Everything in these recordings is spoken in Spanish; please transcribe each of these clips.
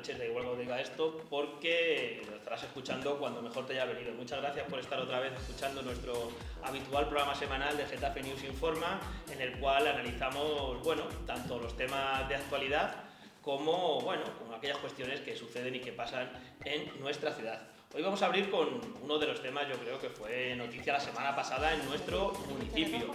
noches, da igual que os diga esto, porque lo estarás escuchando cuando mejor te haya venido. Muchas gracias por estar otra vez escuchando nuestro habitual programa semanal de Getafe News Informa, en el cual analizamos, bueno, tanto los temas de actualidad como, bueno, como aquellas cuestiones que suceden y que pasan en nuestra ciudad. Hoy vamos a abrir con uno de los temas, yo creo que fue noticia la semana pasada en nuestro municipio.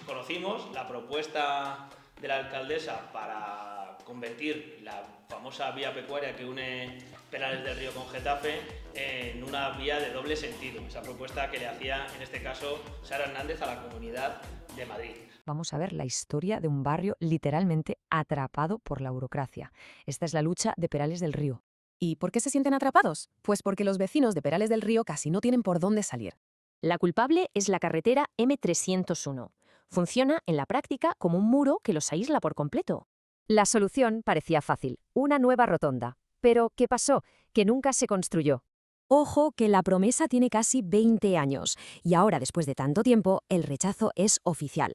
Conocimos la propuesta de la alcaldesa para convertir la famosa vía pecuaria que une Perales del Río con Getafe en una vía de doble sentido. Esa propuesta que le hacía, en este caso, Sara Hernández a la Comunidad de Madrid. Vamos a ver la historia de un barrio literalmente atrapado por la burocracia. Esta es la lucha de Perales del Río. ¿Y por qué se sienten atrapados? Pues porque los vecinos de Perales del Río casi no tienen por dónde salir. La culpable es la carretera M301. Funciona en la práctica como un muro que los aísla por completo. La solución parecía fácil, una nueva rotonda. Pero, ¿qué pasó? Que nunca se construyó. Ojo que la promesa tiene casi 20 años y ahora, después de tanto tiempo, el rechazo es oficial.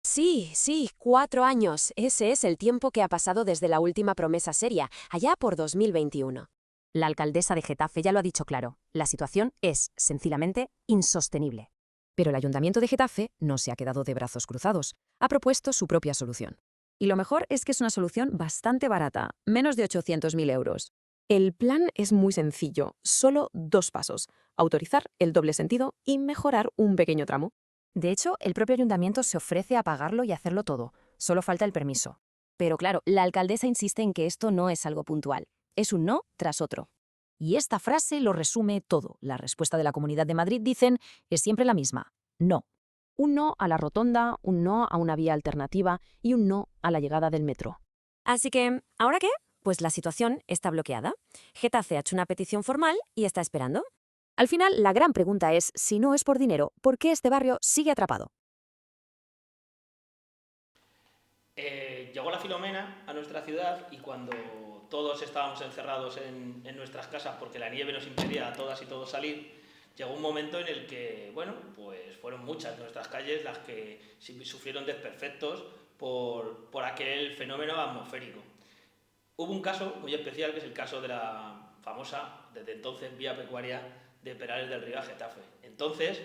Sí, 4 años. Ese es el tiempo que ha pasado desde la última promesa seria, allá por 2021. La alcaldesa de Getafe ya lo ha dicho claro. La situación es, sencillamente, insostenible. Pero el Ayuntamiento de Getafe no se ha quedado de brazos cruzados. Ha propuesto su propia solución. Y lo mejor es que es una solución bastante barata, menos de 800.000 euros. El plan es muy sencillo, solo 2 pasos: autorizar el doble sentido y mejorar un pequeño tramo. De hecho, el propio ayuntamiento se ofrece a pagarlo y hacerlo todo. Solo falta el permiso. Pero claro, la alcaldesa insiste en que esto no es algo puntual. Es un no tras otro. Y esta frase lo resume todo. La respuesta de la Comunidad de Madrid, dicen, es siempre la misma. No. Un no a la rotonda, un no a una vía alternativa y un no a la llegada del metro. Así que, ¿ahora qué? Pues la situación está bloqueada. Getafe ha hecho una petición formal y está esperando. Al final, la gran pregunta es, si no es por dinero, ¿por qué este barrio sigue atrapado? Llegó la Filomena a nuestra ciudad y cuando todos estábamos encerrados en nuestras casas porque la nieve nos impedía a todas y todos salir, llegó un momento en el que, bueno, pues fueron muchas nuestras calles las que sufrieron desperfectos por aquel fenómeno atmosférico. Hubo un caso muy especial, que es el caso de la famosa, desde entonces, vía pecuaria de Perales del Río a Getafe. Entonces,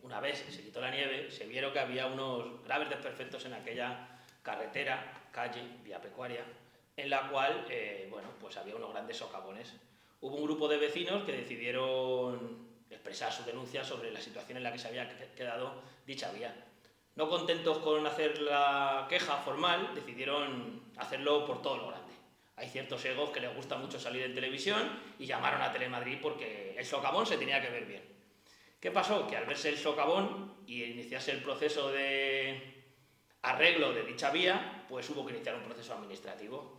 una vez se quitó la nieve, se vieron que había unos graves desperfectos en aquella carretera, calle, vía pecuaria, en la cual, bueno, pues había unos grandes socavones. Hubo un grupo de vecinos que decidieron expresar su denuncia sobre la situación en la que se había quedado dicha vía. No contentos con hacer la queja formal, decidieron hacerlo por todo lo grande. Hay ciertos egos que les gusta mucho salir en televisión y llamaron a Telemadrid porque el socavón se tenía que ver bien. ¿Qué pasó? Que al verse el socavón y iniciarse el proceso de arreglo de dicha vía, pues hubo que iniciar un proceso administrativo.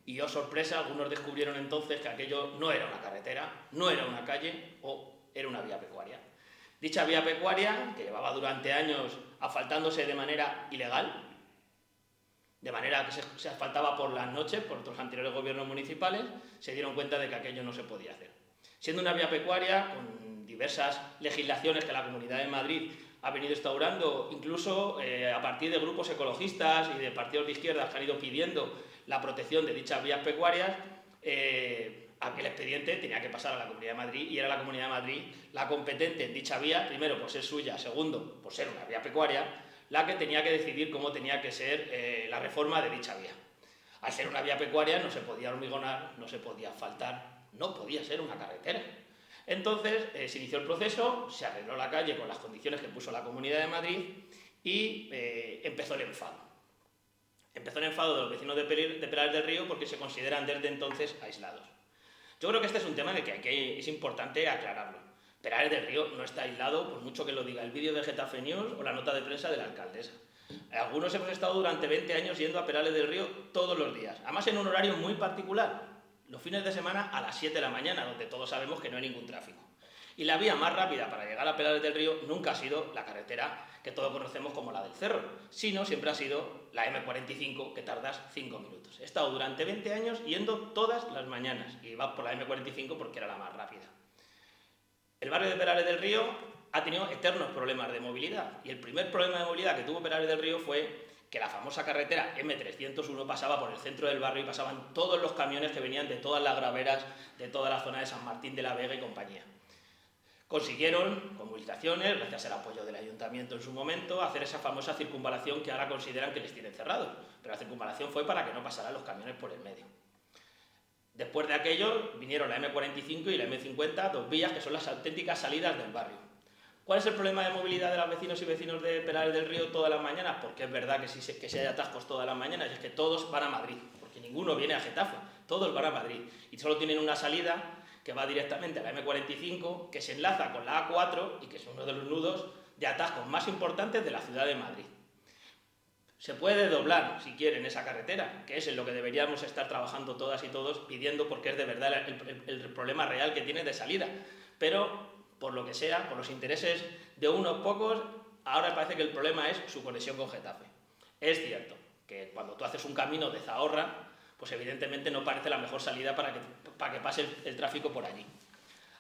Y, oh sorpresa, algunos descubrieron entonces que aquello no era una carretera, no era una calle o era una vía pecuaria. Dicha vía pecuaria, que llevaba durante años asfaltándose de manera ilegal, de manera que se asfaltaba por las noches por otros anteriores gobiernos municipales, se dieron cuenta de que aquello no se podía hacer. Siendo una vía pecuaria, con diversas legislaciones que la Comunidad de Madrid ha venido instaurando, incluso a partir de grupos ecologistas y de partidos de izquierdas que han ido pidiendo la protección de dichas vías pecuarias, aquel expediente tenía que pasar a la Comunidad de Madrid y era la Comunidad de Madrid la competente en dicha vía, primero por ser suya, segundo por ser una vía pecuaria, la que tenía que decidir cómo tenía que ser la reforma de dicha vía. Al ser una vía pecuaria no se podía hormigonar, no se podía asfaltar, no podía ser una carretera. Entonces se inició el proceso, se arregló la calle con las condiciones que puso la Comunidad de Madrid y empezó el enfado. Empezó el enfado de los vecinos de Perales del Río porque se consideran desde entonces aislados. Yo creo que este es un tema en el que es importante aclararlo. Perales del Río no está aislado, por mucho que lo diga el vídeo de Getafe News o la nota de prensa de la alcaldesa. Algunos hemos estado durante 20 años yendo a Perales del Río todos los días, además en un horario muy particular, los fines de semana a las 7 de la mañana, donde todos sabemos que no hay ningún tráfico. Y la vía más rápida para llegar a Perales del Río nunca ha sido la carretera que todos conocemos como la del Cerro, sino siempre ha sido la M45, que tardas 5 minutos. He estado durante 20 años yendo todas las mañanas y iba por la M45 porque era la más rápida. El barrio de Perales del Río ha tenido eternos problemas de movilidad y el primer problema de movilidad que tuvo Perales del Río fue que la famosa carretera M301 pasaba por el centro del barrio y pasaban todos los camiones que venían de todas las graveras, de toda la zona de San Martín de la Vega y compañía. Consiguieron, con movilizaciones, gracias al apoyo del ayuntamiento en su momento, hacer esa famosa circunvalación que ahora consideran que les tienen cerrados. Pero la circunvalación fue para que no pasaran los camiones por el medio. Después de aquello vinieron la M45 y la M50, dos vías que son las auténticas salidas del barrio. ¿Cuál es el problema de movilidad de los vecinos y vecinos de Perales del Río todas las mañanas? Porque es verdad que sí hay atascos todas las mañanas, y es que todos van a Madrid, porque ninguno viene a Getafe, todos van a Madrid. Y solo tienen una salida que va directamente a la M45, que se enlaza con la A4 y que es uno de los nudos de atascos más importantes de la ciudad de Madrid. Se puede doblar, si quieren, esa carretera, que es en lo que deberíamos estar trabajando todas y todos pidiendo, porque es de verdad el problema real que tiene de salida. Pero, por lo que sea, por los intereses de unos pocos, ahora parece que el problema es su conexión con Getafe. Es cierto que cuando tú haces un camino de Zahorra, pues evidentemente no parece la mejor salida para que pase el tráfico por allí.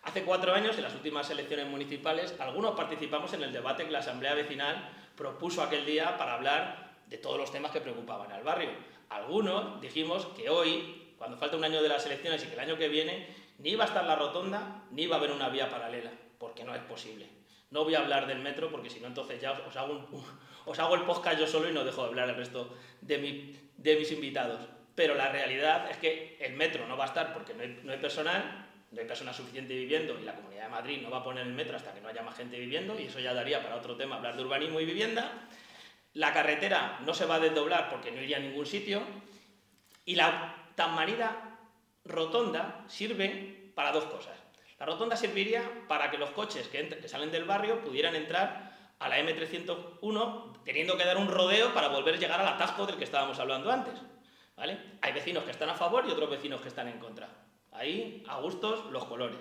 Hace 4 años, en las últimas elecciones municipales, algunos participamos en el debate que la Asamblea Vecinal propuso aquel día para hablar de todos los temas que preocupaban al barrio. Algunos dijimos que hoy, cuando falta un año de las elecciones y que el año que viene, ni iba a estar la rotonda, ni iba a haber una vía paralela, porque no es posible. No voy a hablar del metro, porque si no entonces ya os hago el podcast yo solo y no dejo de hablar al resto de mis invitados. Pero la realidad es que el metro no va a estar porque no hay personal, no hay personas suficiente viviendo, y la Comunidad de Madrid no va a poner el metro hasta que no haya más gente viviendo, y eso ya daría para otro tema, hablar de urbanismo y vivienda. La carretera no se va a desdoblar porque no iría a ningún sitio, y la tan manida rotonda sirve para 2 cosas. La rotonda serviría para que los coches que salen del barrio pudieran entrar a la M301 teniendo que dar un rodeo para volver a llegar al atasco del que estábamos hablando antes, ¿vale? Hay vecinos que están a favor y otros vecinos que están en contra. Ahí, a gustos, los colores.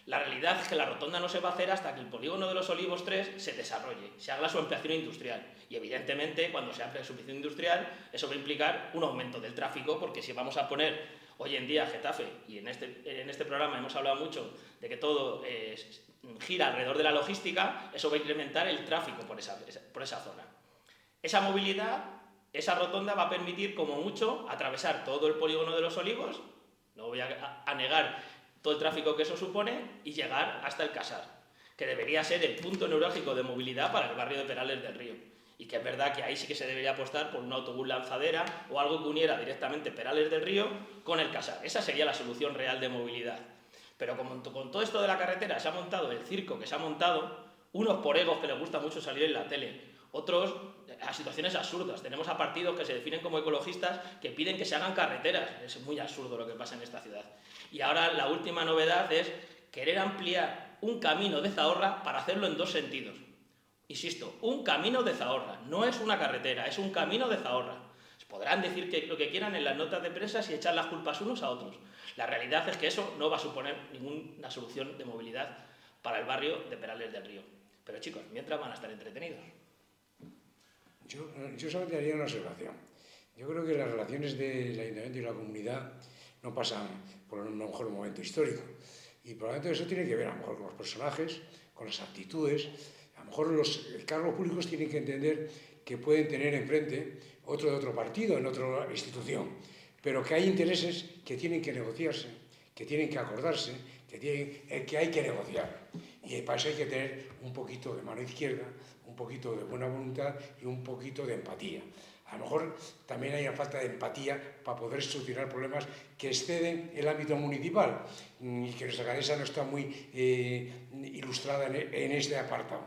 La realidad es que la rotonda no se va a hacer hasta que el polígono de los Olivos 3 se desarrolle, se haga su ampliación industrial. Y evidentemente, cuando se amplíe su ampliación industrial, eso va a implicar un aumento del tráfico, porque si vamos a poner hoy en día Getafe, y en este programa hemos hablado mucho de que todo gira alrededor de la logística, eso va a incrementar el tráfico por esa zona. Esa movilidad, esa rotonda va a permitir, como mucho, atravesar todo el polígono de los Olivos, no voy a negar todo el tráfico que eso supone, y llegar hasta el Casar, que debería ser el punto neurálgico de movilidad para el barrio de Perales del Río. Y que es verdad que ahí sí que se debería apostar por un autobús lanzadera o algo que uniera directamente Perales del Río con el Casar. Esa sería la solución real de movilidad. Pero como con todo esto de la carretera se ha montado el circo que se ha montado, unos por egos que les gusta mucho salir en la tele, otros a situaciones absurdas. Tenemos a partidos que se definen como ecologistas que piden que se hagan carreteras. Es muy absurdo lo que pasa en esta ciudad. Y ahora la última novedad es querer ampliar un camino de Zahorra para hacerlo en 2 sentidos. Insisto, un camino de Zahorra, no es una carretera, es un camino de Zahorra. Podrán decir lo que quieran en las notas de prensa y echar las culpas unos a otros. La realidad es que eso no va a suponer ninguna solución de movilidad para el barrio de Perales del Río. Pero chicos, mientras van a estar entretenidos. Yo solamente haría una observación. Yo creo que las relaciones del ayuntamiento y la comunidad no pasan por un mejor momento histórico. Y probablemente eso tiene que ver a lo mejor con los personajes, con las actitudes. A lo mejor los cargos públicos tienen que entender que pueden tener enfrente otro de otro partido, en otra institución, pero que hay intereses que tienen que negociarse, que tienen que acordarse, que hay que negociar. Y para eso hay que tener un poquito de mano izquierda, un poquito de buena voluntad y un poquito de empatía. A lo mejor también hay una falta de empatía para poder solucionar problemas que exceden el ámbito municipal y que nuestra cabeza no está muy ilustrada en este apartado.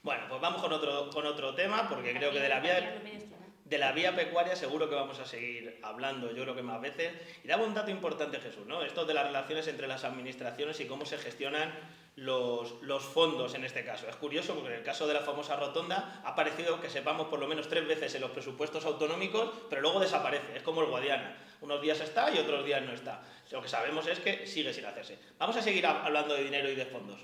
Bueno, pues vamos con otro tema, porque creo que de la vía pecuaria seguro que vamos a seguir hablando, yo creo que más veces. Y daba un dato importante, Jesús, ¿no? Esto de las relaciones entre las administraciones y cómo se gestionan los fondos en este caso. Es curioso porque en el caso de la famosa rotonda ha parecido que sepamos por lo menos 3 veces en los presupuestos autonómicos, pero luego desaparece, es como el Guadiana. Unos días está y otros días no está. Lo que sabemos es que sigue sin hacerse. Vamos a seguir hablando de dinero y de fondos.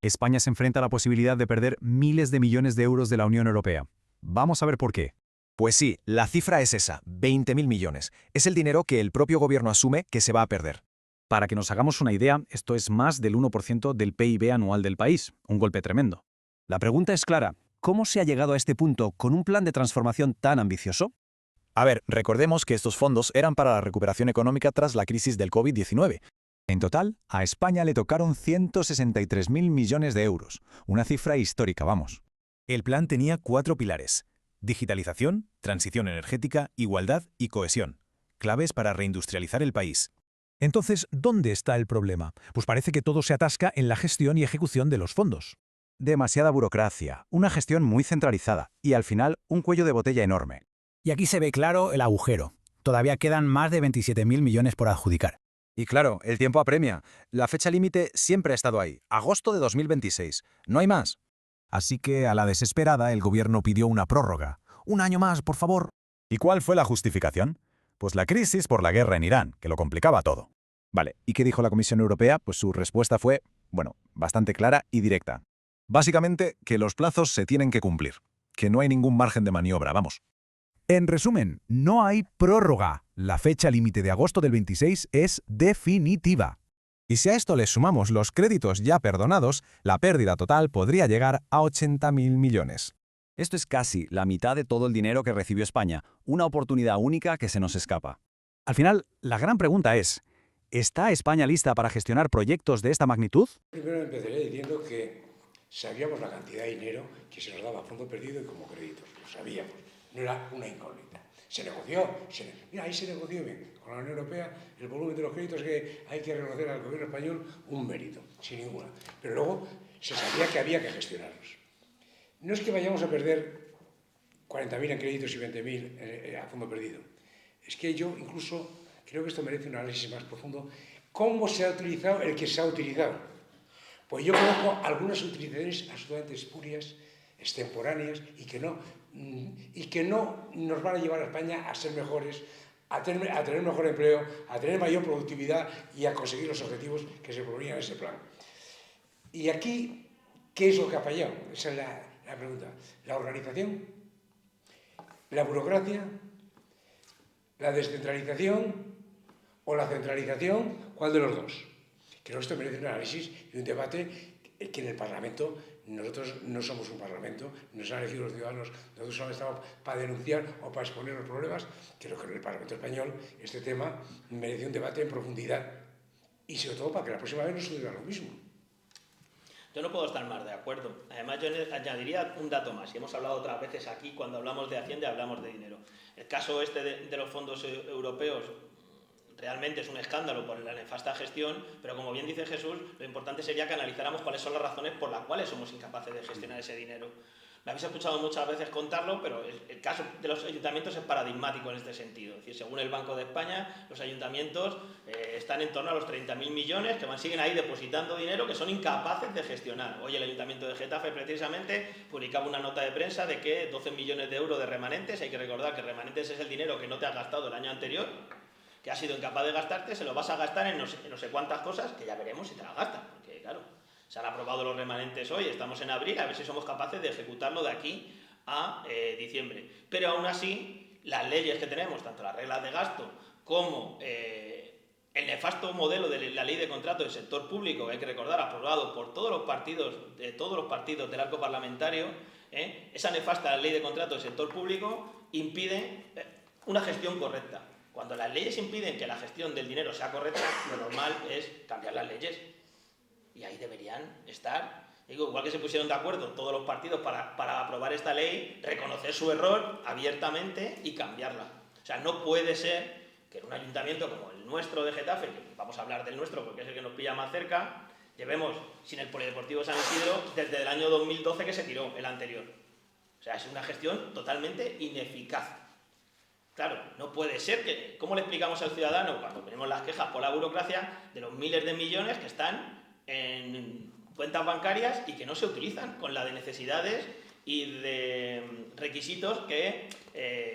España se enfrenta a la posibilidad de perder miles de millones de euros de la Unión Europea. Vamos a ver por qué. Pues sí, la cifra es esa, 20.000 millones. Es el dinero que el propio gobierno asume que se va a perder. Para que nos hagamos una idea, esto es más del 1% del PIB anual del país, un golpe tremendo. La pregunta es clara, ¿cómo se ha llegado a este punto con un plan de transformación tan ambicioso? A ver, recordemos que estos fondos eran para la recuperación económica tras la crisis del COVID-19. En total, a España le tocaron 163.000 millones de euros, una cifra histórica, vamos. El plan tenía 4 pilares: digitalización, transición energética, igualdad y cohesión, claves para reindustrializar el país. Entonces, ¿dónde está el problema? Pues parece que todo se atasca en la gestión y ejecución de los fondos. Demasiada burocracia, una gestión muy centralizada y al final un cuello de botella enorme. Y aquí se ve claro el agujero. Todavía quedan más de 27.000 millones por adjudicar. Y claro, el tiempo apremia. La fecha límite siempre ha estado ahí, agosto de 2026. No hay más. Así que, a la desesperada, el gobierno pidió una prórroga. Un año más, por favor. ¿Y cuál fue la justificación? Pues la crisis por la guerra en Irán, que lo complicaba todo. Vale, ¿y qué dijo la Comisión Europea? Pues su respuesta fue, bastante clara y directa. Básicamente, que los plazos se tienen que cumplir, que no hay ningún margen de maniobra, vamos. En resumen, no hay prórroga. La fecha límite de agosto del 26 es definitiva. Y si a esto le sumamos los créditos ya perdonados, la pérdida total podría llegar a 80.000 millones. Esto es casi la mitad de todo el dinero que recibió España, una oportunidad única que se nos escapa. Al final, la gran pregunta es, ¿está España lista para gestionar proyectos de esta magnitud? Primero empezaré diciendo que sabíamos la cantidad de dinero que se nos daba a fondo perdido y como créditos. Lo sabíamos, no era una incógnita. Se negoció, ahí se negoció bien. Con la Unión Europea, el volumen de los créditos que hay que reconocer al gobierno español un mérito, sin ninguna. Pero luego se sabía que había que gestionarlos. No es que vayamos a perder 40.000 en créditos y 20.000 a fondo perdido. Es que yo incluso creo que esto merece un análisis más profundo. ¿Cómo se ha utilizado el que se ha utilizado? Pues yo conozco algunas utilizaciones absolutamente espurias, extemporáneas y que no nos van a llevar a España a ser mejores, a tener mejor empleo, a tener mayor productividad y a conseguir los objetivos que se proponían en ese plan. Y aquí, ¿qué es lo que ha fallado? Esa es la pregunta. ¿La organización? ¿La burocracia? ¿La descentralización? ¿O la centralización? ¿Cuál de los dos? Creo que esto merece un análisis y un debate que en el Parlamento, nosotros no somos un Parlamento, nos han elegido los ciudadanos, nosotros solo estamos para denunciar o para exponer los problemas. Creo que en el Parlamento español este tema merece un debate en profundidad y sobre todo para que la próxima vez no suceda lo mismo. Yo no puedo estar más de acuerdo. Además, yo añadiría un dato más. Y hemos hablado otras veces aquí, cuando hablamos de Hacienda, hablamos de dinero. El caso de los fondos europeos realmente es un escándalo por la nefasta gestión, pero como bien dice Jesús, lo importante sería que analizáramos cuáles son las razones por las cuales somos incapaces de gestionar ese dinero. Me habéis escuchado muchas veces contarlo, pero el caso de los ayuntamientos es paradigmático en este sentido. Es decir, según el Banco de España, los ayuntamientos están en torno a los 30.000 millones que siguen ahí depositando dinero que son incapaces de gestionar. Hoy el Ayuntamiento de Getafe precisamente publicaba una nota de prensa de que 12 millones de euros de remanentes, hay que recordar que remanentes es el dinero que no te has gastado el año anterior, que has sido incapaz de gastarte, se lo vas a gastar en no sé cuántas cosas, que ya veremos si te las gastas, porque claro, se han aprobado los remanentes hoy, estamos en abril, a ver si somos capaces de ejecutarlo de aquí a diciembre. Pero aún así, las leyes que tenemos, tanto las reglas de gasto como el nefasto modelo de la ley de contrato del sector público, que hay que recordar, aprobado por todos los partidos del arco parlamentario, esa nefasta ley de contrato del sector público impide una gestión correcta. Cuando las leyes impiden que la gestión del dinero sea correcta, lo normal es cambiar las leyes. Y ahí deberían estar. Digo, igual que se pusieron de acuerdo todos los partidos para aprobar esta ley, reconocer su error abiertamente y cambiarla. O sea, no puede ser que en un ayuntamiento como el nuestro de Getafe, que vamos a hablar del nuestro porque es el que nos pilla más cerca, llevemos sin el Polideportivo San Isidro desde el año 2012 que se tiró el anterior. O sea, es una gestión totalmente ineficaz. Claro, no puede ser que... ¿Cómo le explicamos al ciudadano cuando tenemos las quejas por la burocracia de los miles de millones que están en cuentas bancarias y que no se utilizan con la de necesidades y de requisitos que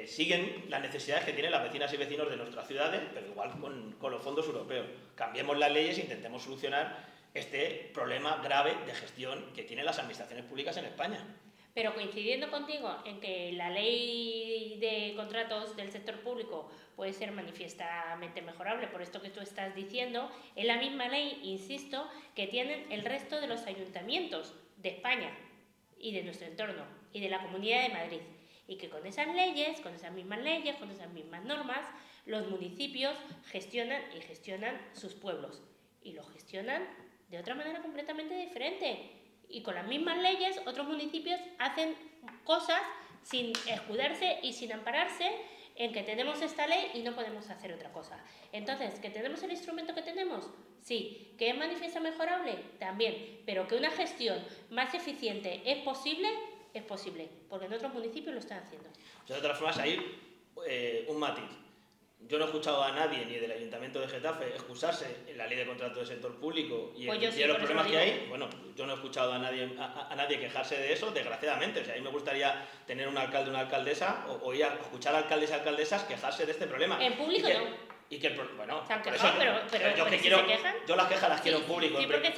siguen las necesidades que tienen las vecinas y vecinos de nuestras ciudades, pero igual con los fondos europeos? Cambiemos las leyes e intentemos solucionar este problema grave de gestión que tienen las administraciones públicas en España. Pero coincidiendo contigo en que la ley de contratos del sector público puede ser manifiestamente mejorable por esto que tú estás diciendo, es la misma ley, insisto, que tienen el resto de los ayuntamientos de España. y de nuestro entorno y de la Comunidad de Madrid. Y que con esas leyes, con esas mismas leyes, con esas mismas normas, los municipios gestionan sus pueblos. Y lo gestionan de otra manera completamente diferente. Y con las mismas leyes, otros municipios hacen cosas sin escudarse y sin ampararse en que tenemos esta ley y no podemos hacer otra cosa. Entonces, ¿que tenemos el instrumento que tenemos? Sí. ¿Que es manifiesta mejorable? También. Pero que una gestión más eficiente es posible, porque en otros municipios lo están haciendo. De todas formas, hay un matiz. Yo no he escuchado a nadie, ni del Ayuntamiento de Getafe, excusarse en la ley de contrato del sector público y Pues en los problemas que hay. Bueno, yo no he escuchado a nadie quejarse de eso, desgraciadamente. O sea, a mí me gustaría tener un alcalde o una alcaldesa, o ir a escuchar a alcaldes y alcaldesas quejarse de este problema. En público bueno, se han quejado, pero yo, si quiero, se quejan. Yo las quejas las quiero en público. Sí, porque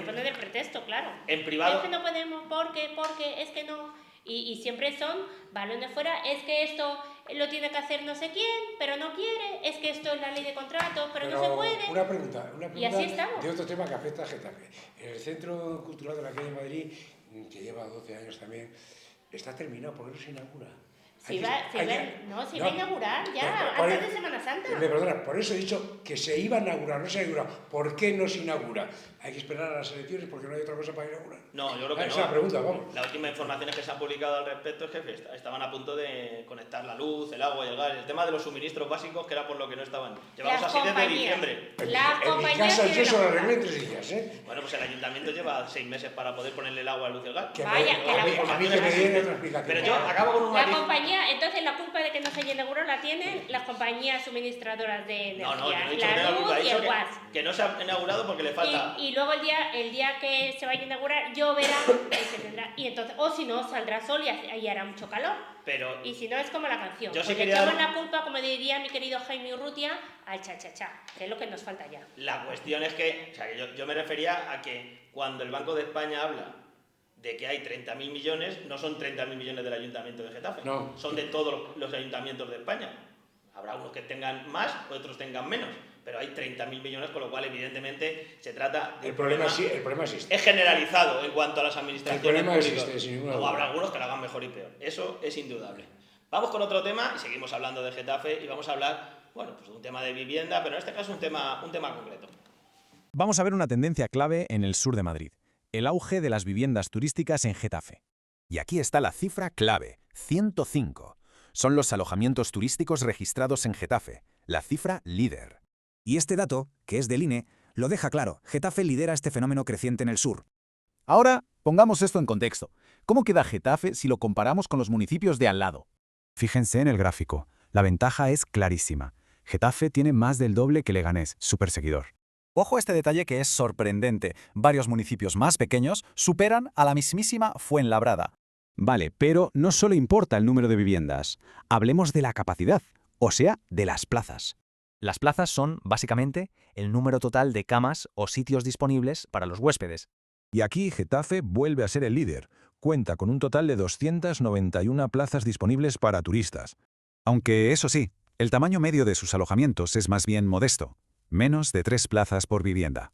ponen el pretexto, claro. En privado. Es que no podemos, porque, es que no. Y siempre son balones fuera, es que esto lo tiene que hacer no sé quién, pero no quiere, es que esto es la ley de contratos, pero no se puede. Una pregunta y así estamos. De otro tema que afecta a Getafe. El Centro Cultural de la calle de Madrid, que lleva 12 años también, está terminado, ¿por qué no se inaugura? Se va a inaugurar ya, antes de Semana Santa. Me perdonas, por eso he dicho que se iba a inaugurar, no se ha inaugurado. ¿Por qué no se inaugura? Hay que esperar a las elecciones porque no hay otra cosa para inaugurar. No, yo creo que no. Esa es la pregunta, vamos. La última información que se han publicado al respecto es que estaban a punto de conectar la luz, el agua y el gas. El tema de los suministros básicos, que era por lo que no estaban. Llevamos así desde diciembre. En mi casa yo se lo arreglé en 3 días, ¿eh? Bueno, pues el ayuntamiento lleva 6 meses para poder ponerle el agua, la luz y el gas. A mí que me den otra explicación. Pero yo acabo con un matiz. La compañía, entonces la culpa de que no se haya inaugurado la tienen las compañías suministradoras de energía. No, yo no he dicho la luz y el gas. Que no se ha inaugurado porque le falta. Y luego el día que se vaya a inaugurar lloverá y se tendrá. Y entonces, o si no, saldrá sol y ahí hará mucho calor. Y si no, es como la canción. Yo sí le echamos la culpa, como diría mi querido Jaime Urrutia, al cha-cha-cha, que es lo que nos falta ya. La cuestión es que, o sea, yo me refería a que cuando el Banco de España habla de que hay 30.000 millones, no son 30.000 millones del Ayuntamiento de Getafe, son de todos los ayuntamientos de España. Habrá unos que tengan más, otros tengan menos, pero hay 30.000 millones, con lo cual evidentemente se trata de el problema existe. Es generalizado en cuanto a las administraciones públicas. El problema públicas. existe, sin ninguna duda. O habrá algunos que lo hagan mejor y peor. Eso es indudable. Vamos con otro tema y seguimos hablando de Getafe y vamos a hablar, bueno, pues de un tema de vivienda, pero en este caso un tema concreto. Vamos a ver una tendencia clave en el sur de Madrid: el auge de las viviendas turísticas en Getafe. Y aquí está la cifra clave: 105. Son los alojamientos turísticos registrados en Getafe, la cifra líder. Y este dato, que es del INE, lo deja claro: Getafe lidera este fenómeno creciente en el sur. Ahora, pongamos esto en contexto. ¿Cómo queda Getafe si lo comparamos con los municipios de al lado? Fíjense en el gráfico. La ventaja es clarísima. Getafe tiene más del doble que Leganés, su perseguidor. Ojo a este detalle que es sorprendente. Varios municipios más pequeños superan a la mismísima Fuenlabrada. Vale, pero no solo importa el número de viviendas. Hablemos de la capacidad, o sea, de las plazas. Las plazas son, básicamente, el número total de camas o sitios disponibles para los huéspedes. Y aquí Getafe vuelve a ser el líder. Cuenta con un total de 291 plazas disponibles para turistas. Aunque, eso sí, el tamaño medio de sus alojamientos es más bien modesto. Menos de 3 plazas por vivienda.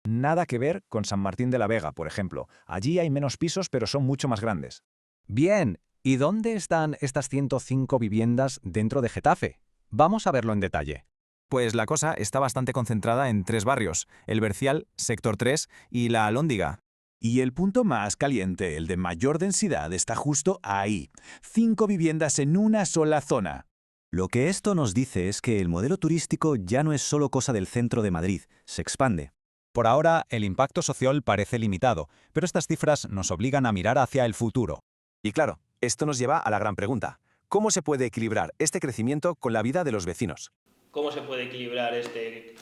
Nada que ver con San Martín de la Vega, por ejemplo. Allí hay menos pisos, pero son mucho más grandes. Bien, ¿y dónde están estas 105 viviendas dentro de Getafe? Vamos a verlo en detalle. Pues la cosa está bastante concentrada en 3 barrios: El Bercial, Sector 3 y La Alhóndiga. Y el punto más caliente, el de mayor densidad, está justo ahí. 5 viviendas en una sola zona. Lo que esto nos dice es que el modelo turístico ya no es solo cosa del centro de Madrid, se expande. Por ahora, el impacto social parece limitado, pero estas cifras nos obligan a mirar hacia el futuro. Y claro, esto nos lleva a la gran pregunta: ¿cómo se puede equilibrar este crecimiento con la vida de los vecinos? ¿Cómo se puede equilibrar este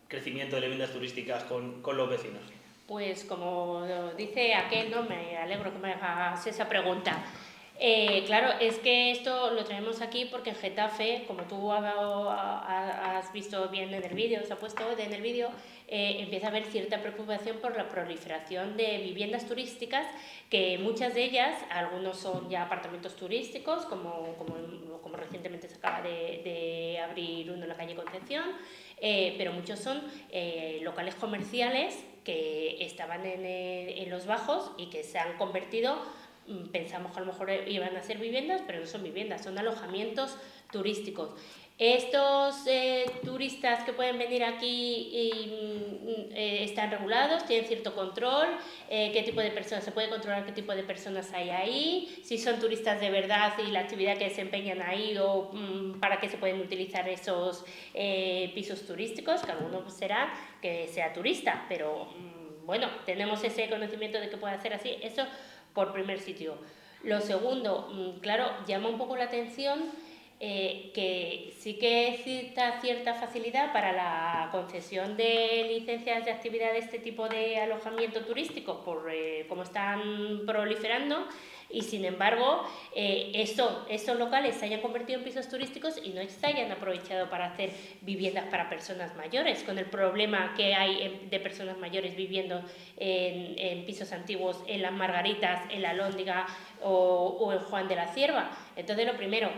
crecimiento de viviendas turísticas con los vecinos? Pues como dice aquel, no me alegro que me hagas esa pregunta. Claro, es que esto lo traemos aquí porque en Getafe, como tú has visto bien en el vídeo, se ha puesto en el vídeo, empieza a haber cierta preocupación por la proliferación de viviendas turísticas, que muchas de ellas, algunos son ya apartamentos turísticos, como recientemente se acaba de abrir uno en la calle Concepción, pero muchos son locales comerciales que estaban en los bajos y que se han convertido. Pensamos que a lo mejor iban a ser viviendas, pero no son viviendas, son alojamientos turísticos. Estos turistas que pueden venir aquí están regulados, tienen cierto control, qué tipo de personas, se puede controlar qué tipo de personas hay ahí, si son turistas de verdad y la actividad que desempeñan ahí o para qué se pueden utilizar esos pisos turísticos, que algunos será que sea turista, pero bueno, tenemos ese conocimiento de que puede hacer así, eso por primer sitio. Lo segundo, claro, llama un poco la atención que sí que exista cierta facilidad para la concesión de licencias de actividad de este tipo de alojamiento turístico por cómo están proliferando, y sin embargo estos locales se hayan convertido en pisos turísticos y no se hayan aprovechado para hacer viviendas para personas mayores, con el problema que hay de personas mayores viviendo en pisos antiguos, en Las Margaritas, en La Alhóndiga o en Juan de la Cierva. Entonces, lo primero,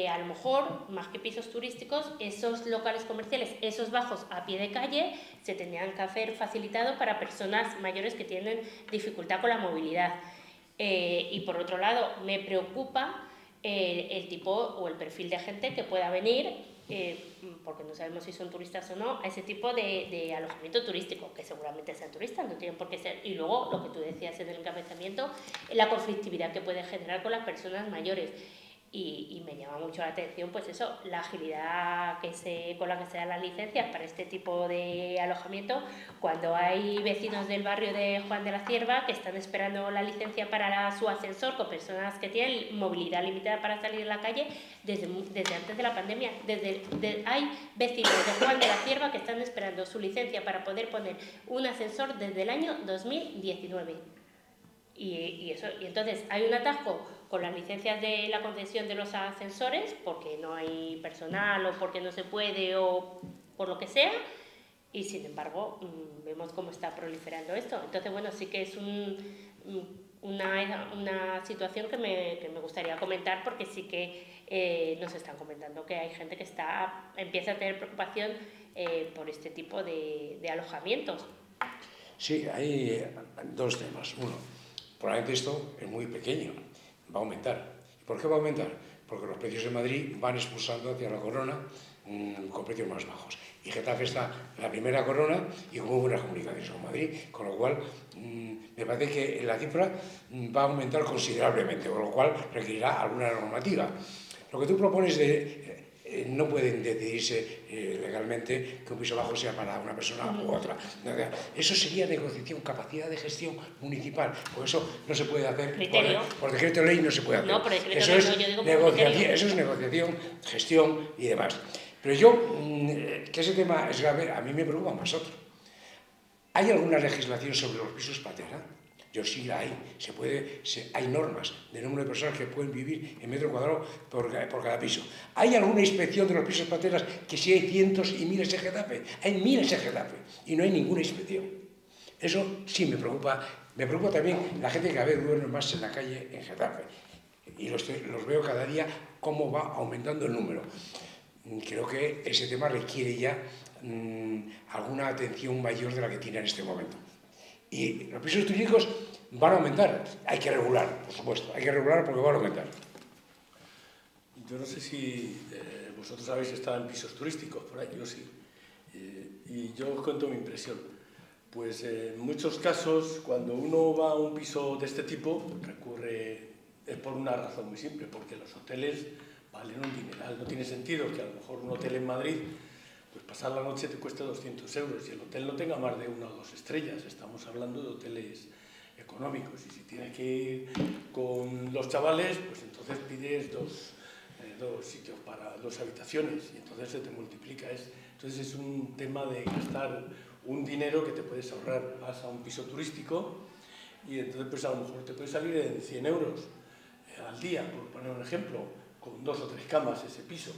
a lo mejor, más que pisos turísticos, esos locales comerciales, esos bajos a pie de calle, se tendrían que hacer facilitados para personas mayores que tienen dificultad con la movilidad. Y por otro lado, me preocupa el tipo o el perfil de gente que pueda venir, porque no sabemos si son turistas o no, a ese tipo de alojamiento turístico, que seguramente sean turistas, no tienen por qué ser. Y luego, lo que tú decías en el encabezamiento, la conflictividad que puede generar con las personas mayores. Y me llama mucho la atención, pues eso, la agilidad con la que se dan las licencias para este tipo de alojamiento, cuando hay vecinos del barrio de Juan de la Cierva que están esperando la licencia para su ascensor, con personas que tienen movilidad limitada para salir a la calle desde antes de la pandemia. Hay vecinos de Juan de la Cierva que están esperando su licencia para poder poner un ascensor desde el año 2019. Y entonces hay un atasco con las licencias de la concesión de los ascensores porque no hay personal o porque no se puede o por lo que sea, y sin embargo vemos cómo está proliferando esto. Entonces, bueno, sí que es una situación que me gustaría comentar, porque sí que nos están comentando que hay gente que empieza a tener preocupación por este tipo de alojamientos. Sí, hay dos temas. Uno, probablemente esto es muy pequeño, va a aumentar. ¿Y por qué va a aumentar? Porque los precios en Madrid van expulsando hacia la corona con precios más bajos. Y Getafe está en la primera corona y con muy buenas comunicaciones con Madrid, con lo cual me parece que la cifra va a aumentar considerablemente, con lo cual requerirá alguna normativa. Lo que tú propones no pueden decidirse legalmente que un piso bajo sea para una persona u otra. Eso sería negociación, capacidad de gestión municipal. Por eso no se puede hacer por decreto de ley, no se puede hacer. No, por decreto eso ley, es no, yo digo negociación, eso es negociación, gestión y demás. Pero yo, que ese tema es grave, a mí me preocupa más otro. ¿Hay alguna legislación sobre los pisos patera? Yo sí la hay. Hay normas de número de personas que pueden vivir en metro cuadrado por cada piso. ¿Hay alguna inspección de los pisos pateras? Que sí hay cientos y miles en Getafe. Hay miles en Getafe y no hay ninguna inspección. Eso sí me preocupa. Me preocupa también la gente que cada vez duerme más en la calle en Getafe. Y los veo cada día cómo va aumentando el número. Creo que ese tema requiere ya alguna atención mayor de la que tiene en este momento. Y los pisos turísticos van a aumentar. Hay que regular, por supuesto. Hay que regular porque van a aumentar. Yo no sé si vosotros habéis estado en pisos turísticos, por ahí, yo sí. Y yo os cuento mi impresión. Pues en muchos casos, cuando uno va a un piso de este tipo, es por una razón muy simple, porque los hoteles valen un dineral. No tiene sentido que a lo mejor un hotel en Madrid, pues pasar la noche te cuesta 200 euros y el hotel no tenga más de 1 o 2 estrellas. Estamos hablando de hoteles económicos, y si tienes que ir con los chavales, pues entonces pides dos sitios para 2 habitaciones y entonces se te multiplica. Entonces es un tema de gastar un dinero que te puedes ahorrar. Vas a un piso turístico y entonces pues a lo mejor te puede salir en 100 euros al día, por poner un ejemplo, con 2 o 3 camas ese piso.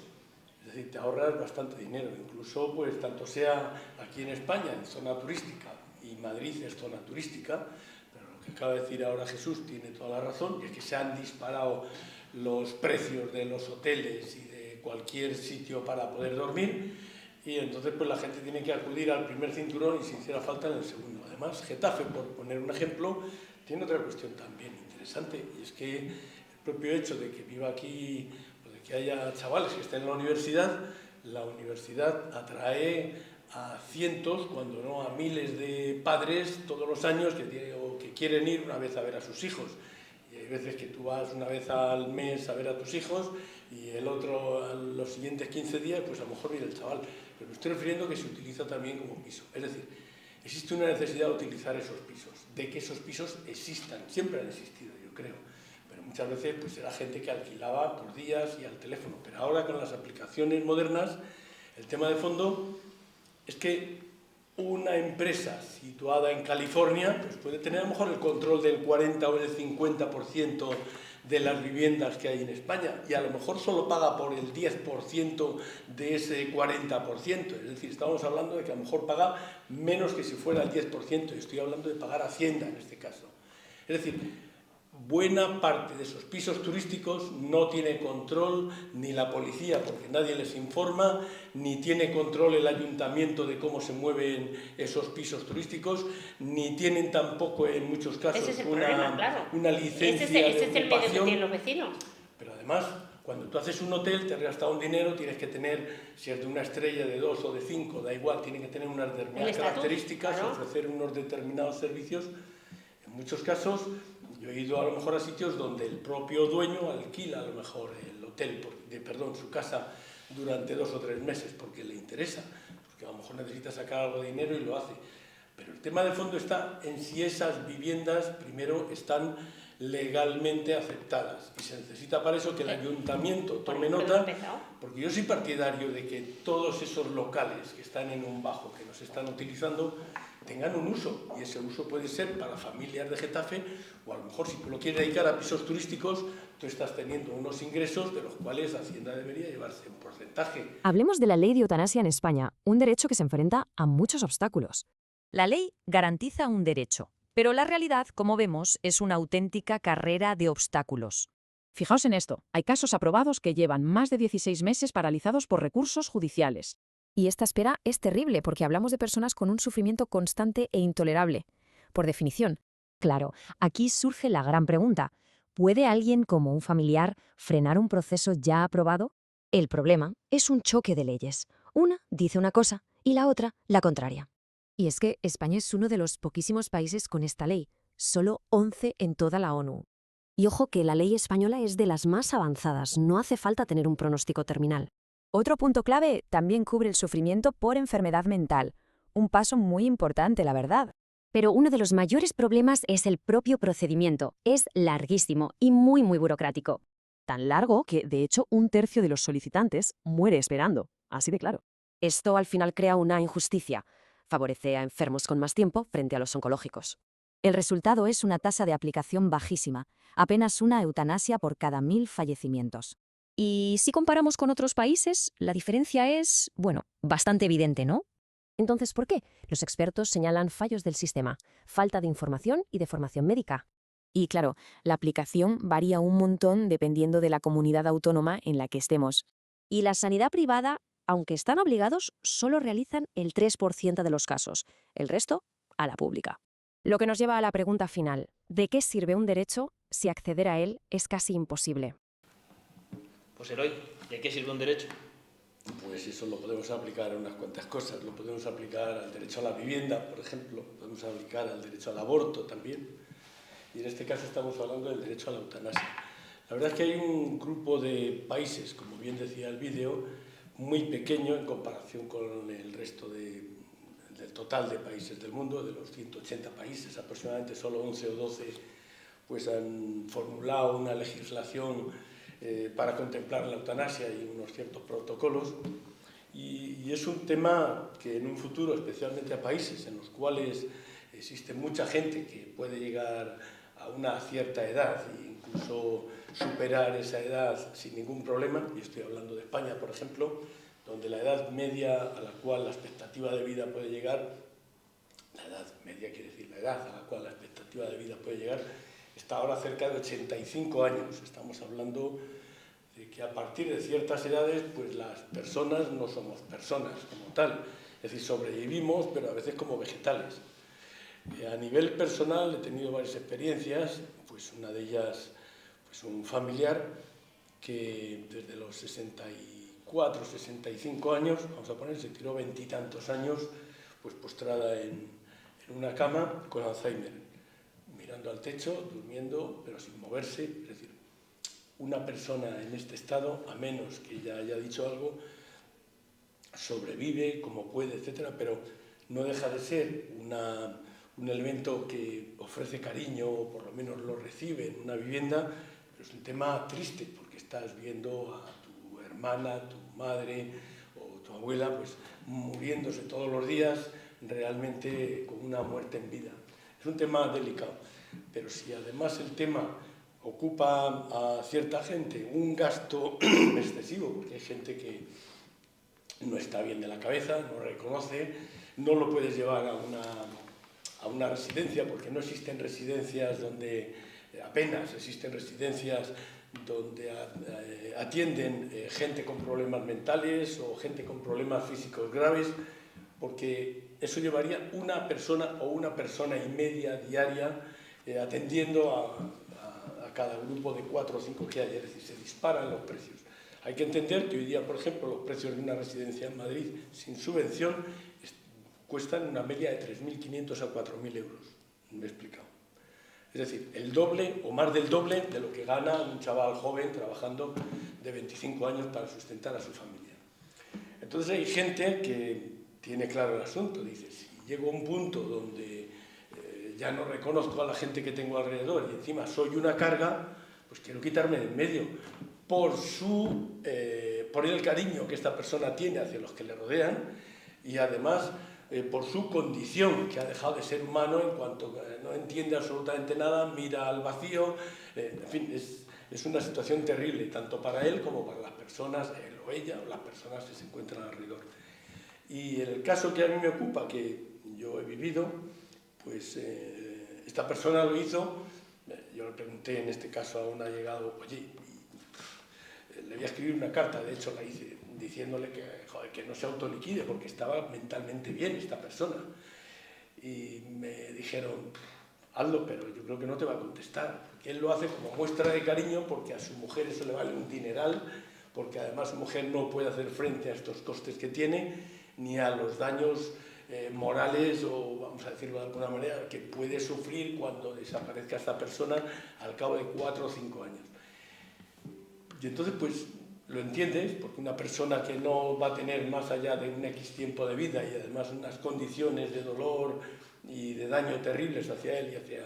Es decir, te ahorras bastante dinero, incluso pues tanto sea aquí en España, en zona turística, y Madrid es zona turística, pero lo que acaba de decir ahora Jesús tiene toda la razón, y es que se han disparado los precios de los hoteles y de cualquier sitio para poder dormir, y entonces pues la gente tiene que acudir al primer cinturón y si hiciera falta en el segundo. Además, Getafe, por poner un ejemplo, tiene otra cuestión también interesante, y es que el propio hecho de que viva aquí, o de que haya chavales que estén en la universidad atrae a cientos, cuando no a miles de padres todos los años que quieren ir una vez a ver a sus hijos. Y hay veces que tú vas una vez al mes a ver a tus hijos y el otro a los siguientes 15 días, pues a lo mejor viene el chaval. Pero me estoy refiriendo a que se utiliza también como piso. Es decir, existe una necesidad de utilizar esos pisos, de que esos pisos existan, siempre han existido, yo creo. Pero muchas veces pues era gente que alquilaba por días y al teléfono. Pero ahora con las aplicaciones modernas, el tema de fondo es que una empresa situada en California pues puede tener a lo mejor el control del 40 o el 50% de las viviendas que hay en España y a lo mejor solo paga por el 10% de ese 40%. Es decir, estamos hablando de que a lo mejor paga menos que si fuera el 10%. Y estoy hablando de pagar Hacienda en este caso. Es decir, buena parte de esos pisos turísticos no tiene control ni la policía, porque nadie les informa, ni tiene control el ayuntamiento de cómo se mueven esos pisos turísticos, ni tienen tampoco en muchos casos una licencia ese es el medio que ocupación. tienen los vecinos. Pero además, cuando tú haces un hotel, te has gastado un dinero, tienes que tener, si es de una estrella, de 2 o de 5, da igual, tiene que tener unas determinadas características, claro, ofrecer unos determinados servicios. En muchos casos, yo he ido a lo mejor a sitios donde el propio dueño alquila a lo mejor el hotel, su casa durante 2 o 3 meses porque le interesa, porque a lo mejor necesita sacar algo de dinero y lo hace. Pero el tema de fondo está en si esas viviendas primero están legalmente aceptadas y se necesita para eso que el ayuntamiento tome nota, porque yo soy partidario de que todos esos locales que están en un bajo, que nos están utilizando, tengan un uso, y ese uso puede ser para familias de Getafe, o a lo mejor si tú lo quieres dedicar a pisos turísticos, tú estás teniendo unos ingresos de los cuales Hacienda debería llevarse un porcentaje. Hablemos de la ley de eutanasia en España, un derecho que se enfrenta a muchos obstáculos. La ley garantiza un derecho, pero la realidad, como vemos, es una auténtica carrera de obstáculos. Fijaos en esto, hay casos aprobados que llevan más de 16 meses paralizados por recursos judiciales. Y esta espera es terrible porque hablamos de personas con un sufrimiento constante e intolerable. Por definición. Claro, aquí surge la gran pregunta. ¿Puede alguien como un familiar frenar un proceso ya aprobado? El problema es un choque de leyes. Una dice una cosa y la otra la contraria. Y es que España es uno de los poquísimos países con esta ley, solo 11 en toda la ONU. Y ojo que la ley española es de las más avanzadas, no hace falta tener un pronóstico terminal. Otro punto clave también cubre el sufrimiento por enfermedad mental, un paso muy importante, la verdad. Pero uno de los mayores problemas es el propio procedimiento. Es larguísimo y muy burocrático. Tan largo que, de hecho, 1/3 de los solicitantes muere esperando. Así de claro. Esto al final crea una injusticia. Favorece a enfermos con más tiempo frente a los oncológicos. El resultado es una tasa de aplicación bajísima, apenas una eutanasia por cada 1000 fallecimientos. Y si comparamos con otros países, la diferencia es, bastante evidente, ¿no? Entonces, ¿por qué? Los expertos señalan fallos del sistema, falta de información y de formación médica. Y claro, la aplicación varía un montón dependiendo de la comunidad autónoma en la que estemos. Y la sanidad privada, aunque están obligados, solo realizan el 3% de los casos. El resto, a la pública. Lo que nos lleva a la pregunta final. ¿De qué sirve un derecho si acceder a él es casi imposible? Pues Eloy, ¿de qué sirve un derecho? Pues eso lo podemos aplicar a unas cuantas cosas. Lo podemos aplicar al derecho a la vivienda, por ejemplo. Podemos aplicar al derecho al aborto también. Y en este caso estamos hablando del derecho a la eutanasia. La verdad es que hay un grupo de países, como bien decía el vídeo, muy pequeño en comparación con el resto del total de países del mundo. De los 180 países, aproximadamente solo 11 o 12 pues han formulado una legislación para contemplar la eutanasia y unos ciertos protocolos. Y es un tema que en un futuro, especialmente a países en los cuales existe mucha gente que puede llegar a una cierta edad e incluso superar esa edad sin ningún problema, y estoy hablando de España, por ejemplo, donde la edad media a la cual la expectativa de vida puede llegar, la edad media quiere decir la edad a la cual la expectativa de vida puede llegar, está ahora cerca de 85 años. Estamos hablando de que a partir de ciertas edades, pues las personas no somos personas como tal, es decir, sobrevivimos, pero a veces como vegetales. A nivel personal he tenido varias experiencias, pues una de ellas, pues un familiar que desde los 64, 65 años, vamos a poner, se tiró 20 y tantos años, pues postrada en una cama con Alzheimer, mirando al techo, durmiendo, pero sin moverse. Es decir, una persona en este estado, a menos que ella haya dicho algo, sobrevive como puede, etcétera, pero no deja de ser un elemento que ofrece cariño, o por lo menos lo recibe en una vivienda, pero es un tema triste, porque estás viendo a tu hermana, tu madre o tu abuela, pues muriéndose todos los días, realmente con una muerte en vida. Es un tema delicado, pero si además el tema ocupa a cierta gente un gasto excesivo, porque hay gente que no está bien de la cabeza, no reconoce, no lo puedes llevar a una residencia, porque no existen residencias donde, apenas existen residencias donde atienden gente con problemas mentales o gente con problemas físicos graves, porque eso llevaría una persona o una persona y media diaria atendiendo a cada grupo de 4 o 5 que hay, es decir, se disparan los precios. Hay que entender que hoy día, por ejemplo, los precios de una residencia en Madrid sin subvención cuestan una media de 3.500 a 4.000 euros. Me he explicado. Es decir, el doble o más del doble de lo que gana un chaval joven trabajando de 25 años para sustentar a su familia. Entonces hay gente que tiene claro el asunto, dice, si llego a un punto donde ya no reconozco a la gente que tengo alrededor y encima soy una carga, pues quiero quitarme de en medio por el cariño que esta persona tiene hacia los que le rodean y además por su condición, que ha dejado de ser humano en cuanto no entiende absolutamente nada, mira al vacío, en fin, es una situación terrible, tanto para él como para las personas, él o ella, o las personas que se encuentran alrededor. Y en el caso que a mí me ocupa, que yo he vivido, pues esta persona lo hizo, yo le pregunté en este caso a un allegado, oye, le voy a escribir una carta, de hecho la hice, diciéndole que no se autoliquide porque estaba mentalmente bien esta persona. Y me dijeron, hazlo, pero yo creo que no te va a contestar. Porque él lo hace como muestra de cariño, porque a su mujer eso le vale un dineral, porque además su mujer no puede hacer frente a estos costes que tiene, ni a los daños morales, o vamos a decirlo de alguna manera, que puede sufrir cuando desaparezca esta persona al cabo de 4 o 5 años. Y entonces, pues, lo entiendes, porque una persona que no va a tener más allá de un X tiempo de vida y además unas condiciones de dolor y de daño terribles hacia él y hacia,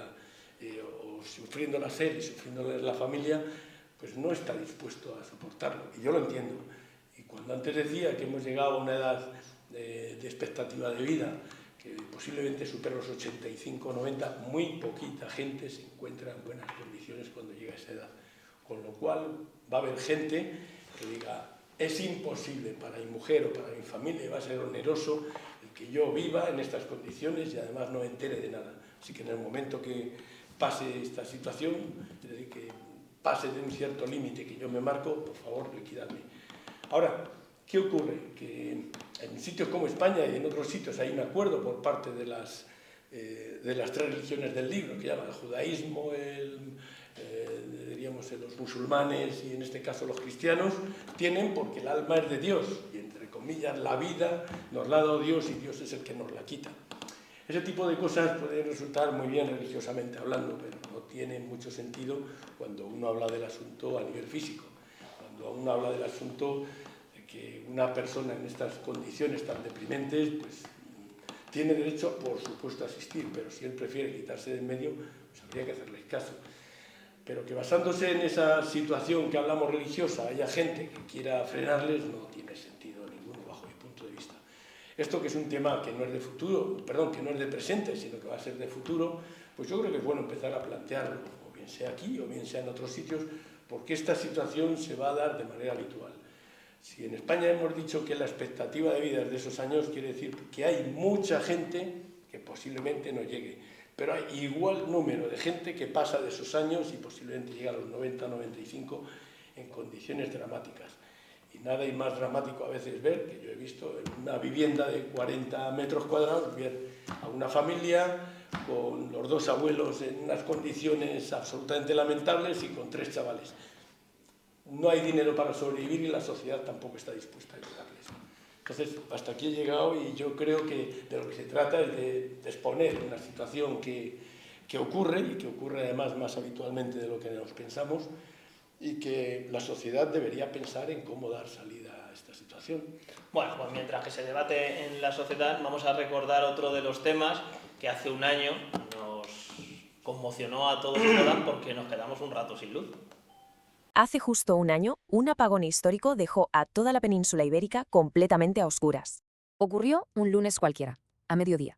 o sufriéndolas él y sufriéndolas la familia, pues no está dispuesto a soportarlo. Y yo lo entiendo. Y cuando antes decía que hemos llegado a una edad de expectativa de vida que posiblemente supera los 85 o 90, muy poquita gente se encuentra en buenas condiciones cuando llega a esa edad. Con lo cual va a haber gente que diga, es imposible para mi mujer o para mi familia, va a ser oneroso el que yo viva en estas condiciones y además no me entere de nada. Así que en el momento que pase esta situación, es decir, que pase de un cierto límite que yo me marco, por favor, liquidadme. Ahora, ¿qué ocurre? Que en sitios como España y en otros sitios hay un acuerdo por parte de las 3 religiones del libro, que llaman el judaísmo, diríamos los musulmanes y en este caso los cristianos, tienen porque el alma es de Dios y entre comillas la vida nos la ha dado Dios y Dios es el que nos la quita. Ese tipo de cosas pueden resultar muy bien religiosamente hablando, pero no tiene mucho sentido cuando uno habla del asunto a nivel físico, cuando uno habla del asunto de que una persona en estas condiciones tan deprimentes pues tiene derecho por supuesto a asistir, pero si él prefiere quitarse de en medio, pues habría que hacerles caso. Pero que basándose en esa situación que hablamos religiosa haya gente que quiera frenarles no tiene sentido ninguno bajo mi punto de vista. Esto que es un tema que no es de futuro, perdón, que no es de presente, sino que va a ser de futuro, pues yo creo que es bueno empezar a plantearlo, o bien sea aquí o bien sea en otros sitios, porque esta situación se va a dar de manera habitual. Si en España hemos dicho que la expectativa de vida es de esos años, quiere decir que hay mucha gente que posiblemente no llegue, pero hay igual número de gente que pasa de esos años y posiblemente llega a los 90, 95 en condiciones dramáticas. Y nada hay más dramático a veces ver, que yo he visto en una vivienda de 40 metros cuadrados, ver a una familia con los dos abuelos en unas condiciones absolutamente lamentables y con 3 chavales. No hay dinero para sobrevivir y la sociedad tampoco está dispuesta a ayudarles. Entonces, hasta aquí he llegado y yo creo que de lo que se trata es de exponer una situación que ocurre y que ocurre además más habitualmente de lo que nos pensamos y que la sociedad debería pensar en cómo dar salida a esta situación. Bueno, pues mientras que se debate en la sociedad, vamos a recordar otro de los temas que hace un año nos conmocionó a todos y todas porque nos quedamos un rato sin luz. Hace justo un año, un apagón histórico dejó a toda la península ibérica completamente a oscuras. Ocurrió un lunes cualquiera, a mediodía.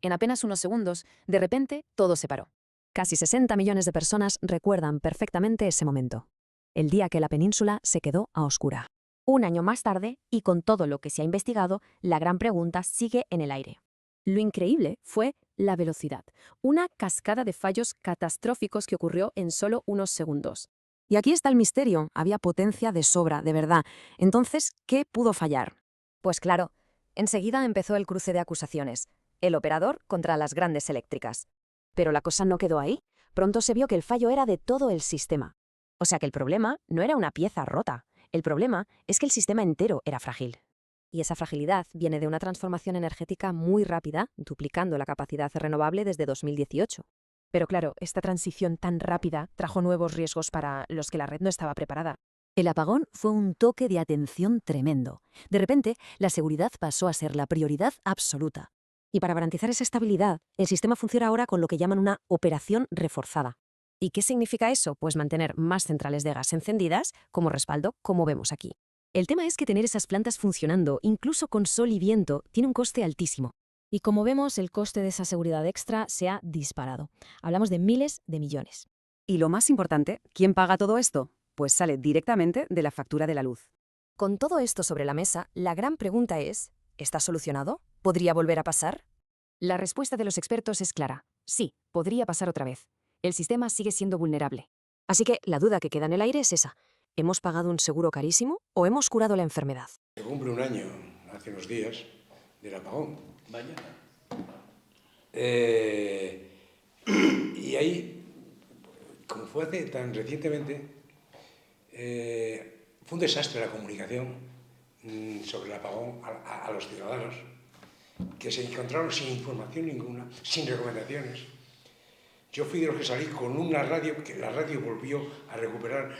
En apenas unos segundos, de repente, todo se paró. Casi 60 millones de personas recuerdan perfectamente ese momento. El día que la península se quedó a oscura. Un año más tarde, y con todo lo que se ha investigado, la gran pregunta sigue en el aire. Lo increíble fue la velocidad, una cascada de fallos catastróficos que ocurrió en solo unos segundos. Y aquí está el misterio, había potencia de sobra, de verdad. Entonces, ¿qué pudo fallar? Pues claro, enseguida empezó el cruce de acusaciones, el operador contra las grandes eléctricas. Pero la cosa no quedó ahí. Pronto se vio que el fallo era de todo el sistema. O sea que el problema no era una pieza rota, el problema es que el sistema entero era frágil. Y esa fragilidad viene de una transformación energética muy rápida, duplicando la capacidad renovable desde 2018. Pero claro, esta transición tan rápida trajo nuevos riesgos para los que la red no estaba preparada. El apagón fue un toque de atención tremendo. De repente, la seguridad pasó a ser la prioridad absoluta. Y para garantizar esa estabilidad, el sistema funciona ahora con lo que llaman una operación reforzada. ¿Y qué significa eso? Pues mantener más centrales de gas encendidas como respaldo, como vemos aquí. El tema es que tener esas plantas funcionando, incluso con sol y viento, tiene un coste altísimo. Y como vemos, el coste de esa seguridad extra se ha disparado. Hablamos de miles de millones. Y lo más importante, ¿quién paga todo esto? Pues sale directamente de la factura de la luz. Con todo esto sobre la mesa, la gran pregunta es, ¿está solucionado? ¿Podría volver a pasar? La respuesta de los expertos es clara. Sí, podría pasar otra vez. El sistema sigue siendo vulnerable. Así que la duda que queda en el aire es esa. ¿Hemos pagado un seguro carísimo o hemos curado la enfermedad? Se cumple un año, hace unos días, del apagón. Vaya. Y ahí, como fue hace tan recientemente, fue un desastre la comunicación sobre el apagón a los ciudadanos, que se encontraron sin información ninguna, sin recomendaciones. Yo fui de los que salí con una radio, que la radio volvió a recuperar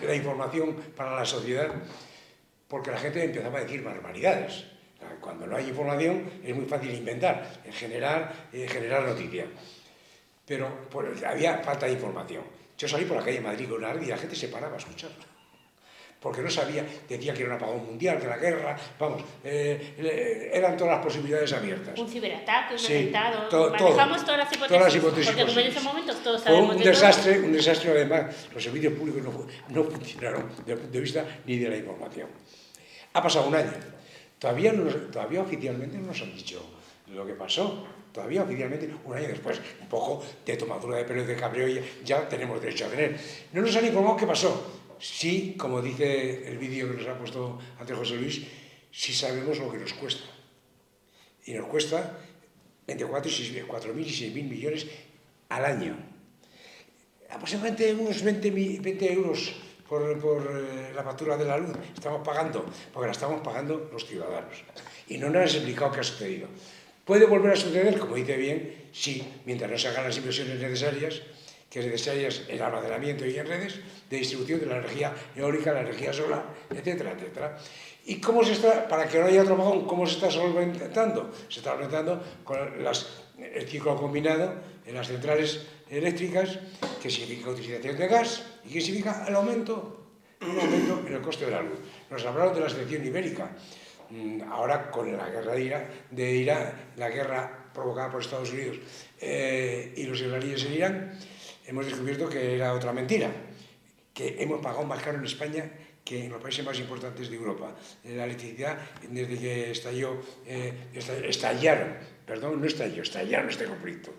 la información para la sociedad, porque la gente empezaba a decir barbaridades. Cuando no hay información es muy fácil inventar, generar noticias. Pero pues, había falta de información. Yo salí por la calle de Madrid con una radio y la gente se paraba a escucharla. Porque no sabía, decía que era un apagón mundial, que la guerra, vamos, eran todas las posibilidades abiertas. Un ciberataque, un sí, atentado, manejamos todas las hipótesis, porque como en esos momentos todos sabemos un de desastre, todo. Un desastre además, los servicios públicos no funcionaron desde el punto de vista ni de la información. Ha pasado un año, todavía oficialmente no nos han dicho lo que pasó, todavía oficialmente, un año después, un poco de tomadura de pelo y de cabreo ya tenemos derecho a tener. No nos han informado qué pasó. Sí, como dice el vídeo que nos ha puesto antes José Luis, sí sabemos lo que nos cuesta. Y nos cuesta entre 4.000 y 6.000 millones al año. Aproximadamente unos 20 euros por la factura de la luz estamos pagando, porque la estamos pagando los ciudadanos. Y no nos han explicado qué ha sucedido. ¿Puede volver a suceder? Como dice bien, sí, mientras no se hagan las inversiones necesarias, que es necesario el almacenamiento y en redes de distribución de la energía eólica, la energía solar, etcétera, etcétera. ¿Y cómo se está, para que no haya otro apagón, cómo se está solventando? Se está solventando con el ciclo combinado en las centrales eléctricas, que significa utilización de gas y que significa un aumento en el coste de la luz. Nos hablaron de la selección ibérica. Ahora, con la guerra de Irán, la guerra provocada por Estados Unidos y los israelíes en Irán, hemos descubierto que era otra mentira, que hemos pagado más caro en España que en los países más importantes de Europa. La electricidad, desde que estallaron este conflicto.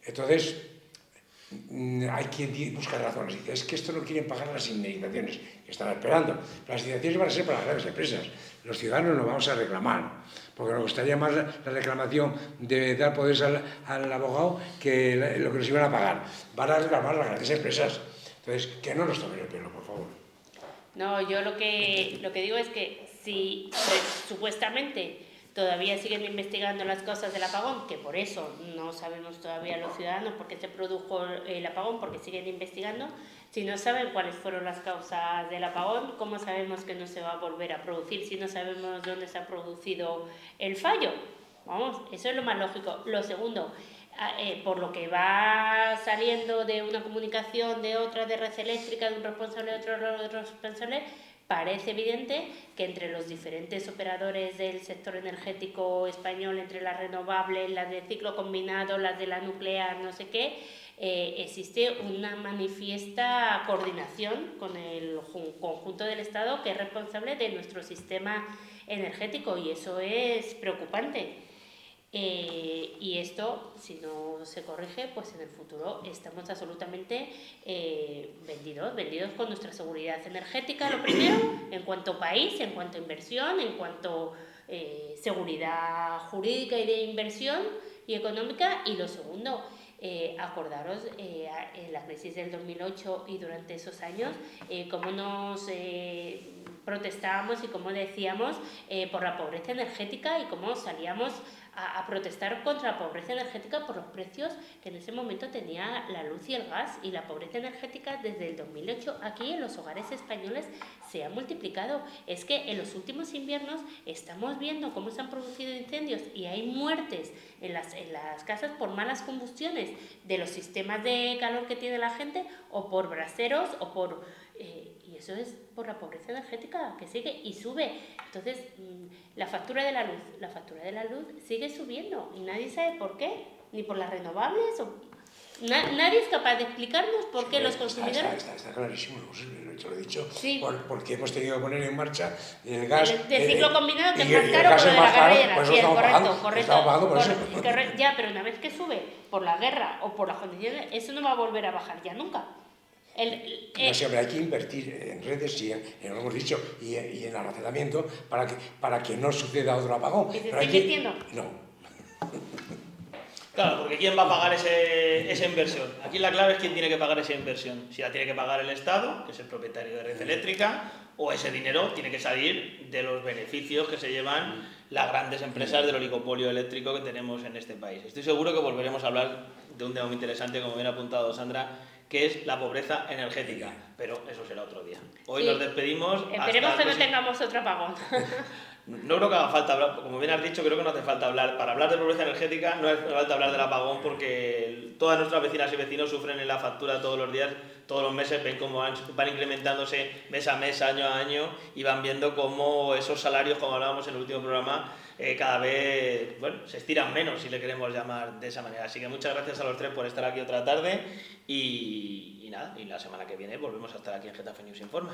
Entonces, hay que buscar razones. Es que esto no quieren pagar las indemnizaciones que están esperando. Las indemnizaciones van a ser para las grandes empresas. Los ciudadanos nos vamos a reclamar, porque nos gustaría más la reclamación de dar poderes al abogado que lo que nos iban a pagar. Van a reclamar las grandes empresas. Entonces, que no nos tomen el pelo, por favor. No, yo lo que digo es que si supuestamente todavía siguen investigando las causas del apagón, que por eso no sabemos todavía los ciudadanos por qué se produjo el apagón, porque siguen investigando, si no saben cuáles fueron las causas del apagón, ¿cómo sabemos que no se va a volver a producir si no sabemos dónde se ha producido el fallo? Vamos, eso es lo más lógico. Lo segundo, por lo que va saliendo de una comunicación de otra, de Red Eléctrica, de un responsable de otro responsable, parece evidente que entre los diferentes operadores del sector energético español, entre las renovables, las de ciclo combinado, las de la nuclear, no sé qué, existe una manifiesta coordinación con el conjunto del Estado que es responsable de nuestro sistema energético, y eso es preocupante. Y esto, si no se corrige, pues en el futuro estamos absolutamente vendidos con nuestra seguridad energética, lo primero, en cuanto a país, en cuanto a inversión, en cuanto a seguridad jurídica y de inversión y económica, y lo segundo, acordaros en la crisis del 2008 y durante esos años cómo nos protestábamos y cómo decíamos por la pobreza energética y cómo salíamos a protestar contra la pobreza energética por los precios que en ese momento tenía la luz y el gas, y la pobreza energética desde el 2008 aquí en los hogares españoles se ha multiplicado. Es que en los últimos inviernos estamos viendo cómo se han producido incendios y hay muertes en las casas por malas combustiones de los sistemas de calor que tiene la gente, o por braseros, o por... y eso es por la pobreza energética que sigue y sube. Entonces, la factura de la luz sigue subiendo y nadie sabe por qué, ni por las renovables. Nadie es capaz de explicarnos por qué los consumidores... Está clarísimo, lo he dicho, sí. Porque hemos tenido que poner en marcha el gas... De ciclo combinado, que es más caro por la carrera. Pues Sí, correcto. Ya, pero una vez que sube por la guerra o por las condiciones, eso no va a volver a bajar ya nunca. No, siempre hay que invertir en redes, y lo hemos dicho, y en almacenamiento para que no suceda otro apagón. ¿Y se está invirtiendo? No. Claro, porque ¿quién va a pagar esa inversión? Aquí la clave es quién tiene que pagar esa inversión. Si la tiene que pagar el Estado, que es el propietario de Red Eléctrica, o ese dinero tiene que salir de los beneficios que se llevan las grandes empresas del oligopolio eléctrico que tenemos en este país. Estoy seguro que volveremos a hablar de un tema muy interesante, como bien ha apuntado Sandra, que es la pobreza energética, pero eso será otro día. Hoy nos despedimos. Esperemos que no tengamos otro apagón. No creo que haga falta hablar, como bien has dicho, creo que no hace falta hablar. Para hablar de pobreza energética no hace falta hablar del apagón, porque todas nuestras vecinas y vecinos sufren en la factura todos los días, todos los meses, ven cómo van incrementándose mes a mes, año a año, y van viendo cómo esos salarios, como hablábamos en el último programa, cada vez se estiran menos, si le queremos llamar de esa manera. Así que muchas gracias a los tres por estar aquí otra tarde, y nada, y la semana que viene volvemos a estar aquí en Getafe News Informa.